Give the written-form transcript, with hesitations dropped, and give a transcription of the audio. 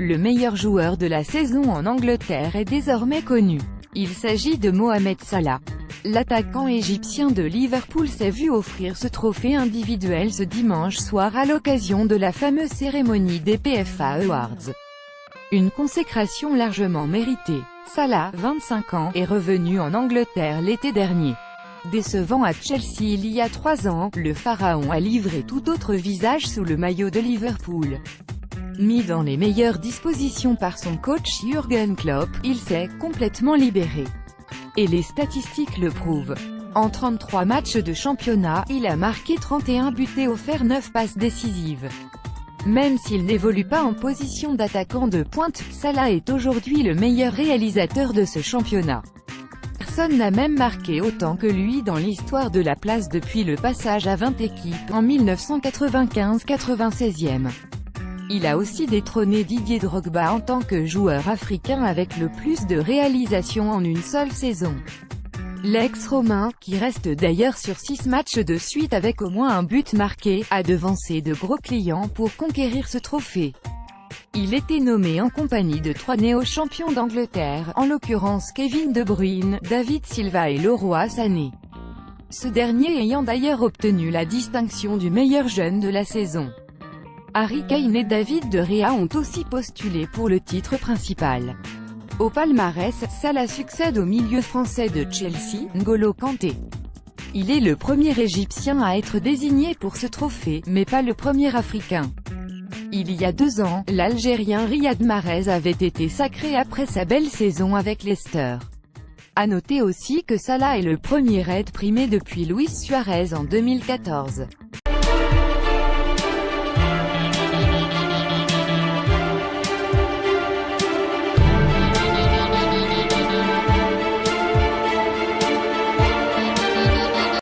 Le meilleur joueur de la saison en Angleterre est désormais connu. Il s'agit de Mohamed Salah. L'attaquant égyptien de Liverpool s'est vu offrir ce trophée individuel ce dimanche soir à l'occasion de la fameuse cérémonie des PFA Awards. Une consécration largement méritée. Salah, 25 ans, est revenu en Angleterre l'été dernier. Décevant à Chelsea il y a 3 ans, le pharaon a livré tout autre visage sous le maillot de Liverpool. Mis dans les meilleures dispositions par son coach Jürgen Klopp, il s'est complètement libéré. Et les statistiques le prouvent. En 33 matchs de championnat, il a marqué 31 buts et offert 9 passes décisives. Même s'il n'évolue pas en position d'attaquant de pointe, Salah est aujourd'hui le meilleur réalisateur de ce championnat. Personne n'a même marqué autant que lui dans l'histoire de la place depuis le passage à 20 équipes en 1995-96e. Il a aussi détrôné Didier Drogba en tant que joueur africain avec le plus de réalisations en une seule saison. L'ex-romain, qui reste d'ailleurs sur 6 matchs de suite avec au moins un but marqué, a devancé de gros clients pour conquérir ce trophée. Il était nommé en compagnie de 3 néo-champions d'Angleterre, en l'occurrence Kevin De Bruyne, David Silva et Leroy Sané. Ce dernier ayant d'ailleurs obtenu la distinction du meilleur jeune de la saison. Harry Kane et David De Gea ont aussi postulé pour le titre principal. Au palmarès, Salah succède au milieu français de Chelsea, N'Golo Kanté. Il est le premier Égyptien à être désigné pour ce trophée, mais pas le premier Africain. Il y a 2 ans, l'Algérien Riyad Mahrez avait été sacré après sa belle saison avec Leicester. À noter aussi que Salah est le premier Red primé depuis Luis Suarez en 2014.